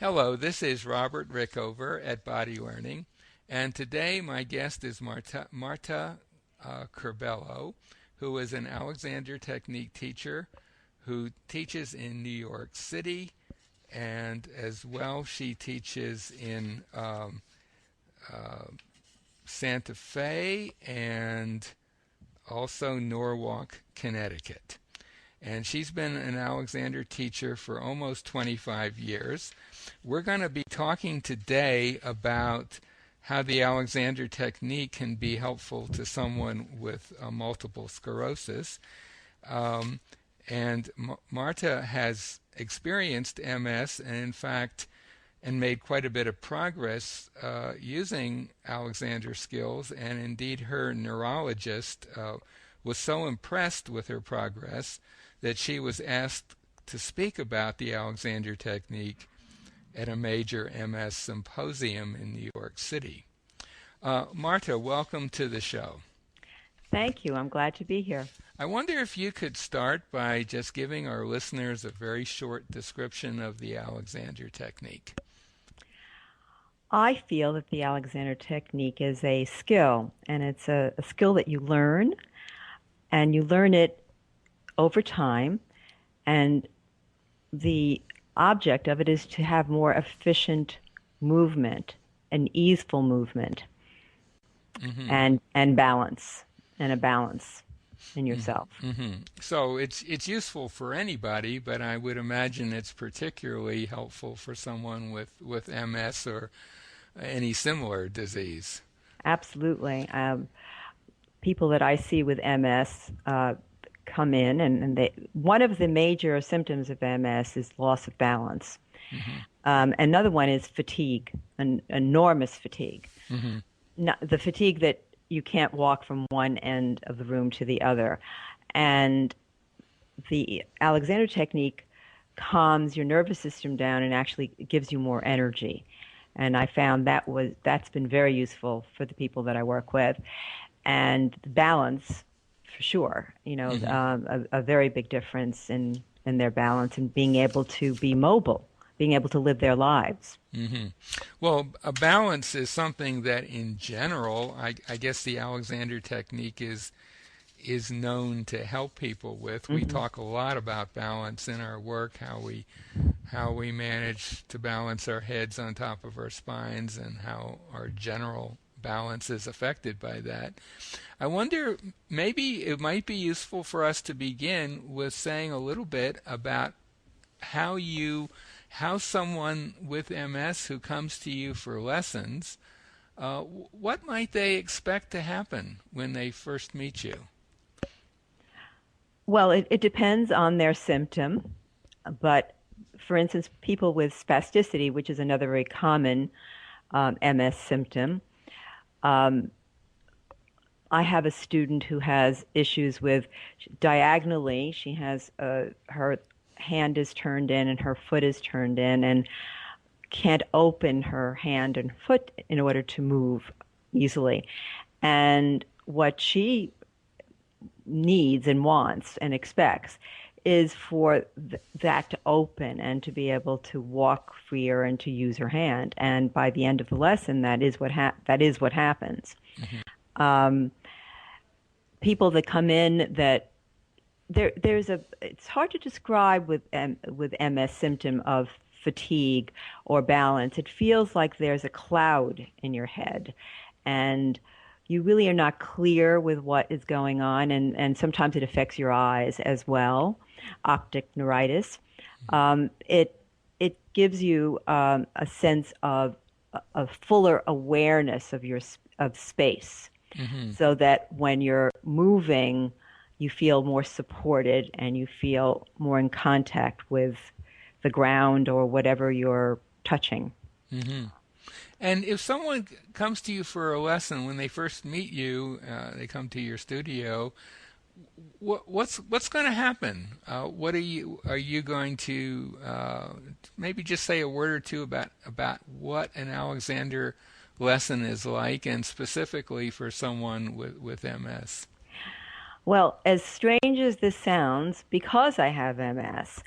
Hello, this is Robert Rickover at Body Learning, and today my guest is Marta Curbelo, who is an Alexander Technique teacher who teaches in New York City, and as well she teaches in uh, Santa Fe and also Norwalk, Connecticut. And she's been an Alexander teacher for almost 25 years. We're going to be talking today about how the Alexander technique can be helpful to someone with multiple sclerosis. Um, and Marta has experienced MS and, in fact, and made quite a bit of progress using Alexander skills. And indeed, her neurologist was so impressed with her progress that she was asked to speak about the Alexander technique at a major MS symposium in New York City. Marta, welcome to the show. Thank you. I'm glad to be here. I wonder if you could start by just giving our listeners a very short description of the Alexander technique. I feel that the Alexander technique is a skill, and it's a skill that you learn, and you learn it over time, and the object of it is to have more efficient movement and easeful movement, and balance, and a balance in yourself. So it's useful for anybody, but I would imagine it's particularly helpful for someone with MS or any similar disease. Absolutely. People that I see with MS come in, and one of the major symptoms of MS is loss of balance. Another one is fatigue, enormous fatigue. The fatigue that you can't walk from one end of the room to the other. And the Alexander technique calms your nervous system down and actually gives you more energy. And I found that's been very useful for the people that I work with. And balance, for sure, a very big difference in their balance and being able to be mobile, being able to live their lives. Well, a balance is something that in general, I guess the Alexander technique is known to help people with. We talk a lot about balance in our work, how we manage to balance our heads on top of our spines and how our general balance is affected by that. I wonder, maybe it might be useful for us to begin with saying a little bit about how someone with MS who comes to you for lessons, what might they expect to happen when they first meet you? Well, it depends on their symptom, but for instance, people with spasticity, which is another very common MS symptom, I have a student who has issues with diagonally. She has her hand is turned in and her foot is turned in and can't open her hand and foot in order to move easily. And what she needs and wants and expects is for that to open and to be able to walk freer and to use her hand. And by the end of the lesson, that is what happens. People that come in that it's hard to describe with MS symptom of fatigue or balance. It feels like there's a cloud in your head, and you really are not clear with what is going on, and sometimes it affects your eyes as well, optic neuritis. It gives you a sense of a fuller awareness of space, so that when you're moving, you feel more supported and you feel more in contact with the ground or whatever you're touching. And if someone comes to you for a lesson, when they first meet you, they come to your studio, what's going to happen? Are you going to maybe just say a word or two about what an Alexander lesson is like, and specifically for someone with MS? Well, as strange as this sounds, because I have MS,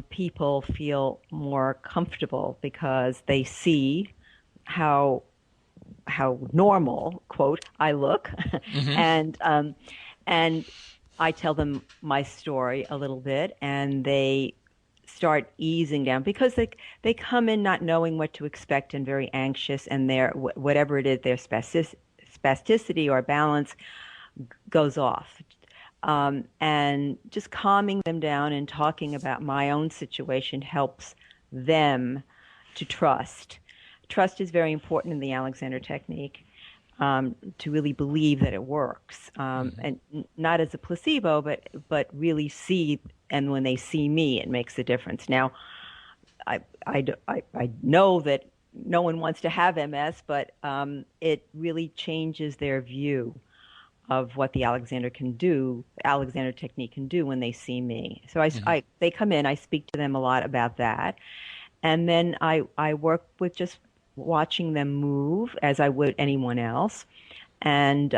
people feel more comfortable because they see how normal, quote, I look, Hmm. and and I tell them my story a little bit, and they start easing down because they come in not knowing what to expect and very anxious, and their whatever it is, their spasticity or balance goes off. And just calming them down and talking about my own situation helps them to trust. Trust is very important in the Alexander technique, to really believe that it works, and not as a placebo, but really see. And when they see me, it makes a difference. Now, I know that no one wants to have MS, but it really changes their view of what the Alexander technique can do when they see me. So Hmm. they come in, I speak to them a lot about that. And then I work with just watching them move as I would anyone else, and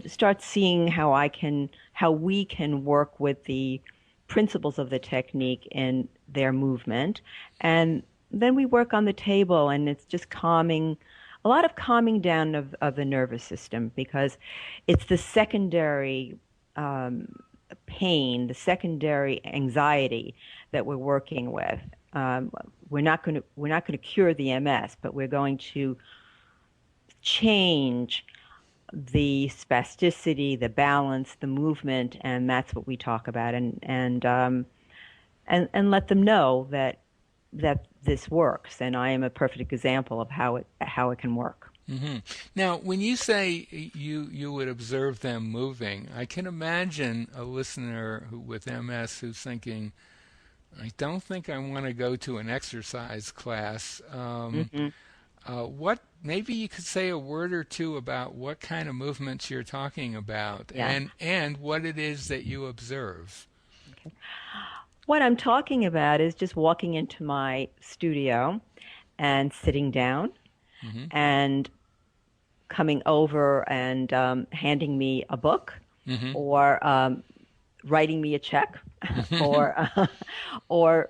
start seeing how we can work with the principles of the technique in their movement. And then we work on the table, and it's just a lot of calming down of the nervous system, because it's the secondary um, pain, the secondary anxiety that we're working with. Um, we're not going to cure the MS, but we're going to change the spasticity, the balance, the movement, and that's what we talk about, and let them know that this works, and I am a perfect example of how it can work. Hmm. Now, when you say you would observe them moving, I can imagine a listener with MS who's thinking, I don't think I want to go to an exercise class. Hmm. What maybe you could say a word or two about what kind of movements you're talking about, Yeah. and what it is that you observe. Okay. What I'm talking about is just walking into my studio and sitting down Hmm. and coming over and handing me a book, Hmm. or writing me a check, or or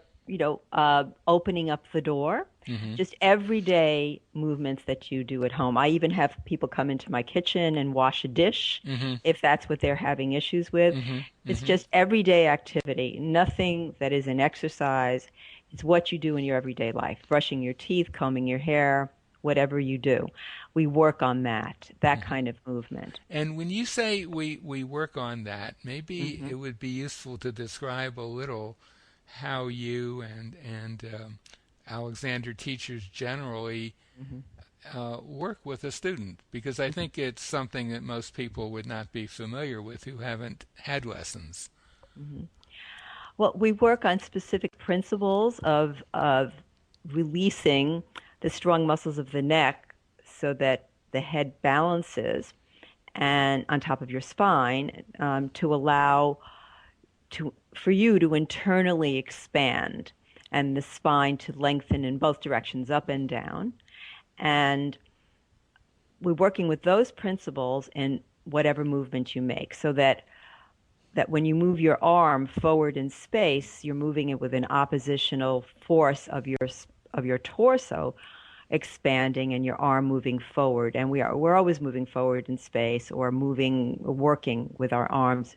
opening up the door. Hmm. Just everyday movements that you do at home. I even have people come into my kitchen and wash a dish Hmm. if that's what they're having issues with. Hmm. It's Hmm. just everyday activity, nothing that is an exercise. It's what you do in your everyday life, brushing your teeth, combing your hair, whatever you do. We work on that Hmm. kind of movement. And when you say we work on that, maybe Hmm. it would be useful to describe a little how you and Alexander teachers generally Hmm. work with a student, because I think it's something that most people would not be familiar with who haven't had lessons. Hmm. Well, we work on specific principles of releasing the strong muscles of the neck so that the head balances and on top of your spine, to allow to for you to internally expand and the spine to lengthen in both directions, up and down. And we're working with those principles in whatever movement you make, so that when you move your arm forward in space, you're moving it with an oppositional force of your torso expanding and your arm moving forward. And we're always moving forward in space, or working with our arms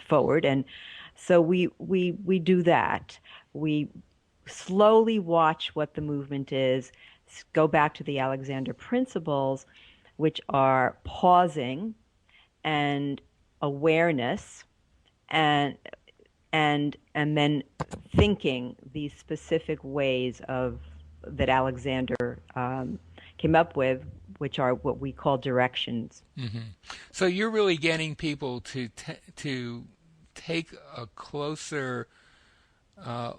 forward. And so we do that. We slowly watch what the movement is, go back to the Alexander principles, which are pausing and awareness, and and then thinking these specific ways of that Alexander came up with, which are what we call directions. Hmm. So you're really getting people to take a closer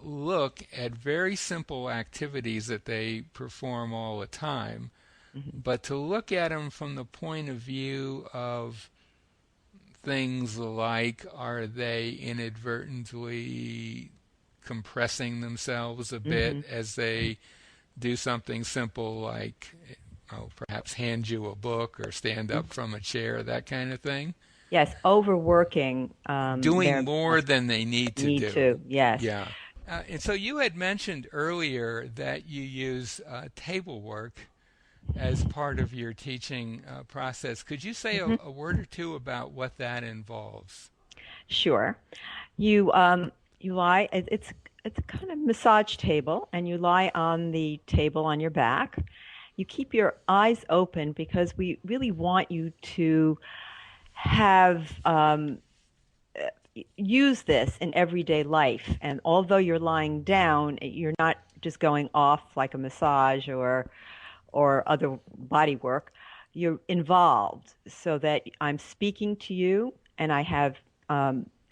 look at very simple activities that they perform all the time, Hmm. but to look at them from the point of view of things like, are they inadvertently compressing themselves a bit Hmm. as they do something simple like, oh, perhaps hand you a book or stand up from a chair, that kind of thing? Yes, overworking Doing their more than they need to need do. to. Yes. Yeah. And so you had mentioned earlier that you use table work as part of your teaching process. Could you say Hmm. a word or two about what that involves? Sure. You you lie. It's a kind of massage table, and you lie on the table on your back. You keep your eyes open because we really want you to have use this in everyday life. And although you're lying down, you're not just going off like a massage or other body work. You're involved so that I'm speaking to you and I have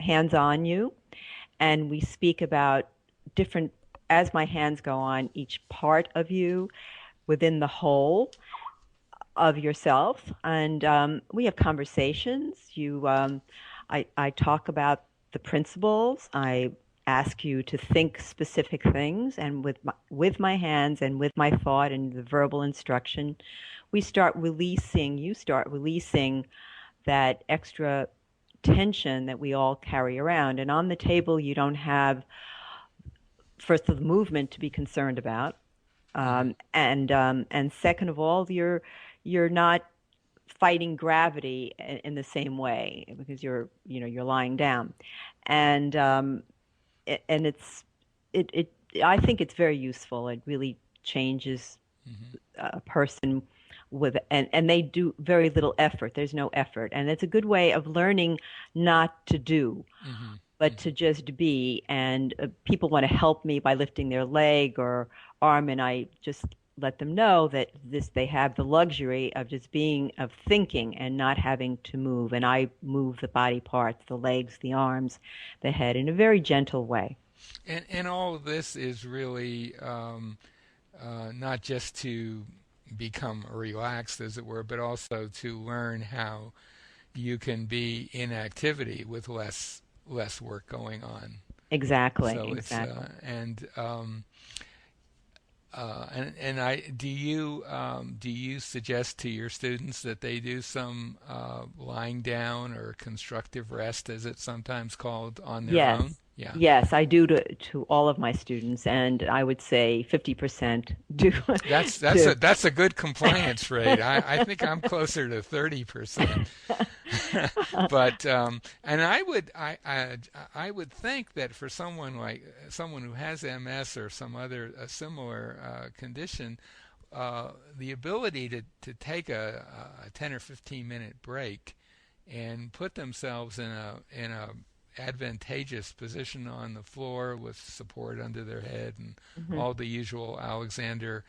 hands on you, and we speak about different, as my hands go on each part of you within the whole of yourself. And we have conversations. I talk about the principles. I ask you to think specific things, and with my hands and with my thought and the verbal instruction, you start releasing that extra tension that we all carry around. And on the table, you don't have first the movement to be concerned about, Hmm. and second of all, you're not fighting gravity in the same way because you're lying down, and and it I think it's very useful. It really changes Hmm. a person with and they do very little effort. There's no effort, and it's a good way of learning not to do Hmm. but to Hmm. just be. And people want to help me by lifting their leg or arm, and I just let them know that this they have the luxury of just being of thinking and not having to move. And I move the body parts, the legs, the arms, the head in a very gentle way. And all of this is really not just to become relaxed, as it were, but also to learn how you can be in activity with less work going on. Exactly, So it's exactly. and I do you suggest to your students that they do some lying down or constructive rest, as it's sometimes called, on their own? Yes. Yeah. Yes, I do to all of my students, and I would say 50% do do. That's a good compliance rate. I think I'm closer to 30%. But and I would think that for someone who has MS or some other a similar condition, the ability to take a 10 or 15-minute break and put themselves in a advantageous position on the floor with support under their head and Mhm. all the usual Alexander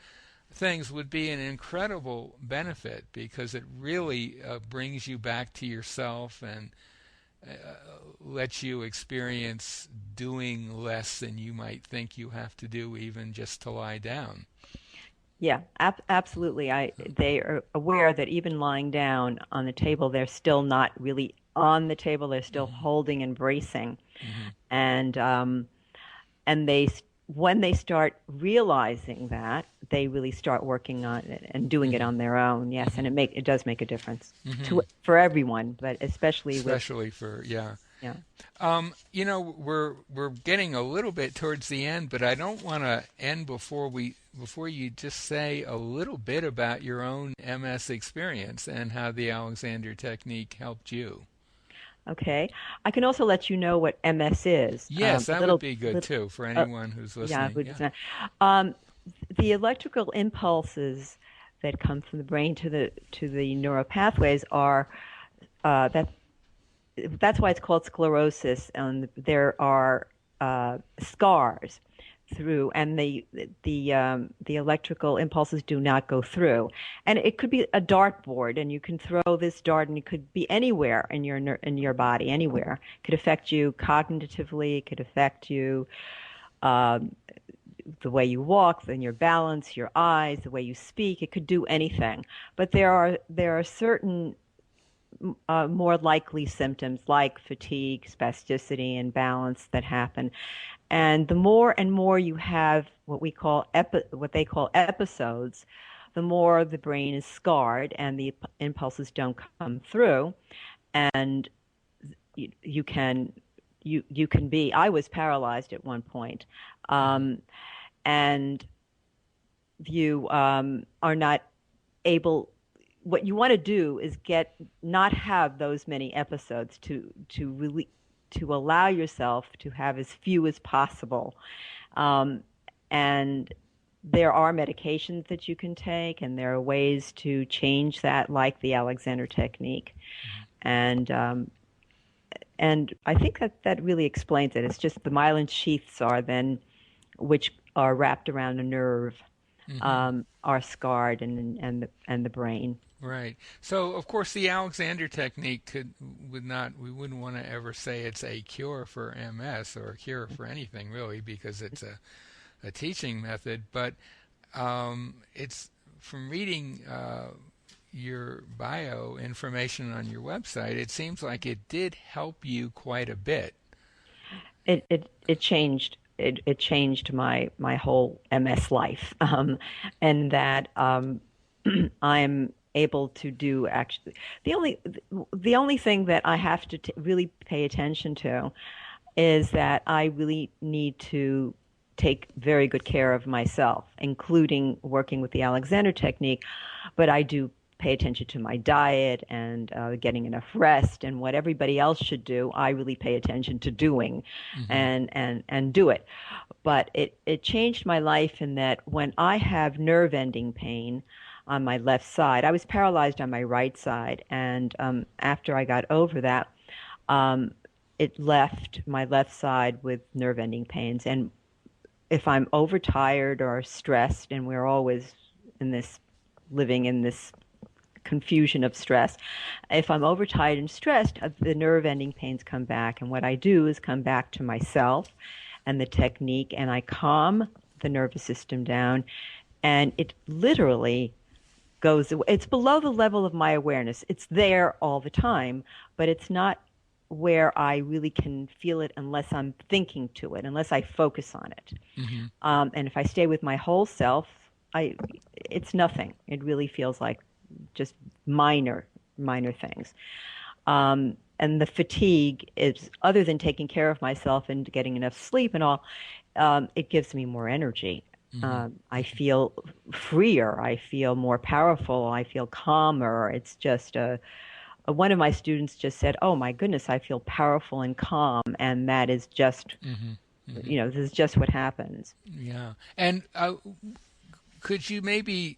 things would be an incredible benefit because it really brings you back to yourself and uh, lets you experience doing less than you might think you have to do even just to lie down. Yeah, absolutely. They are aware that even lying down on the table, they're still not really on the table. They're still Hmm. holding and bracing, Hmm. and when they start realizing that, they really start working on it and doing it Hmm. on their own. Yes, and Hmm. it does make a difference Hmm. to for everyone, but especially with Especially for, yeah. yeah. We're getting a little bit towards the end, but I don't want to end before you just say a little bit about your own MS experience and how the Alexander technique helped you. Okay, I can also let you know what MS is. Yes, A that would little, be good little, too for uh, anyone who's yeah, listening. who Yeah. does not. Um, the electrical impulses that come from the brain to the neural pathways are that that's why it's called sclerosis, and there are scars through, and the electrical impulses do not go through. And it could be a dartboard, and you can throw this dart, and it could be anywhere in your body, anywhere. It could affect you cognitively. It could affect you um, the way you walk, then your balance, your eyes, the way you speak. It could do anything. But there are certain more likely symptoms like fatigue, spasticity, and balance that happen. And the more and more you have what they call episodes, the more the brain is scarred and the impulses don't come through. And you can you can be. I was paralyzed at one point, and you are not able. What you want to do is not have those many episodes to allow yourself to have as few as possible. And there are medications that you can take, and there are ways to change that, like the Alexander technique. And I think that really explains it. It's just the myelin sheaths which are wrapped around a nerve, are scarred, and the brain. Right. So, of course, the Alexander technique we wouldn't want to ever say it's a cure for MS or a cure for anything really, because it's a teaching method. But it's from reading your bio information on your website, it seems like it did help you quite a bit. It changed. It changed my whole MS life, and that I'm able to do. Actually, the only thing that I have to really pay attention to is that I really need to take very good care of myself, including working with the Alexander technique. But I do pay attention to my diet and getting enough rest, and what everybody else should do, I really pay attention to doing, and do it. But it changed my life in that when I have nerve ending pain on my left side, I was paralyzed on my right side, and after I got over that, it left my left side with nerve ending pains. And if I'm overtired or stressed, and we're always living in this confusion of stress. If I'm overtired and stressed, the nerve ending pains come back. And what I do is come back to myself and the technique, and I calm the nervous system down, and it literally goes away. It's below the level of my awareness. It's there all the time, but it's not where I really can feel it unless I'm thinking to it, unless I focus on it. And if I stay with my whole self, it's nothing. It really feels like just minor things. And the fatigue is, other than taking care of myself and getting enough sleep and all, it gives me more energy. I feel freer. I feel more powerful. I feel calmer. It's just one of my students just said, "Oh my goodness, I feel powerful and calm," and that is just, this is just what happens. Yeah. And could you maybe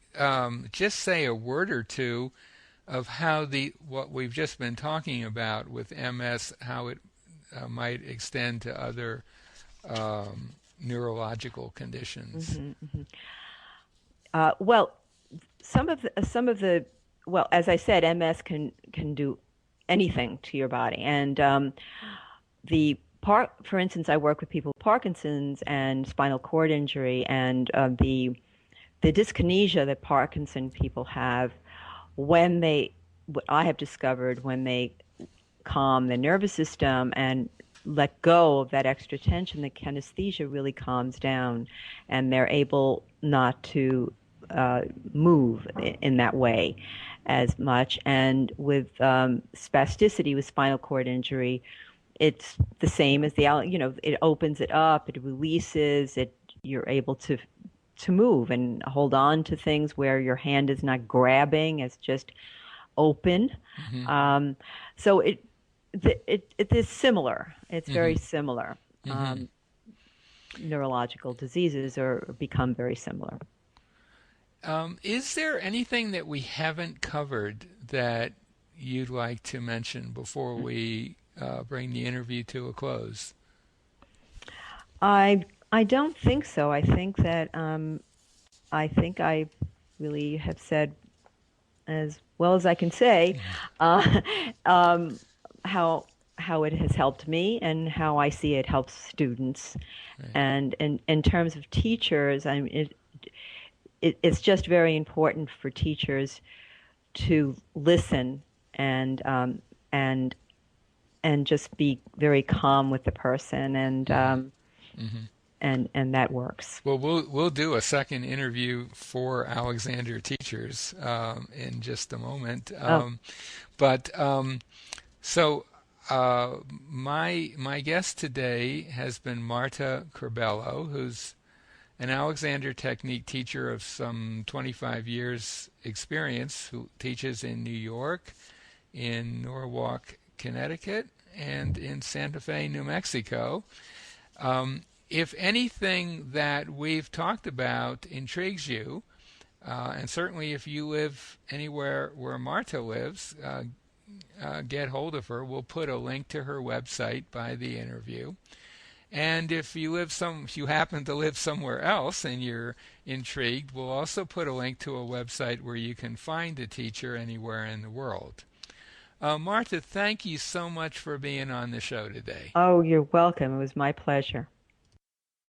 just say a word or two of how what we've just been talking about with MS, how it might extend to other neurological conditions? Well, some of the well, as I said, MS can do anything to your body, and for instance, I work with people with Parkinson's and spinal cord injury, and the dyskinesia that Parkinson people have, what I have discovered, when they calm the nervous system and let go of that extra tension, the kinesthesia really calms down, and they're able not to move in that way as much. And with spasticity, with spinal cord injury, it's the same as it opens it up, it releases it. You're able to move and hold on to things where your hand is not grabbing; it's just open. So it is similar. It's very similar. Neurological diseases become very similar. Is there anything that we haven't covered that you'd like to mention before we bring the interview to a close? I don't think so. I think that I really have said as well as I can say how it has helped me and how I see it helps students. Right. And in terms of teachers, it's just very important for teachers to listen and just be very calm with the person, and that works. Well, we'll do a second interview for Alexander teachers in just a moment. So My guest today has been Marta Curbelo, who's an Alexander Technique teacher of some 25 years experience, who teaches in New York, in Norwalk, Connecticut, and in Santa Fe, New Mexico. If anything that we've talked about intrigues you, and certainly if you live anywhere where Marta lives, get hold of her. We'll put a link to her website by the interview. And if you happen to live somewhere else and you're intrigued, we'll also put a link to a website where you can find a teacher anywhere in the world. Marta, thank you so much for being on the show today. Oh, you're welcome. It was my pleasure.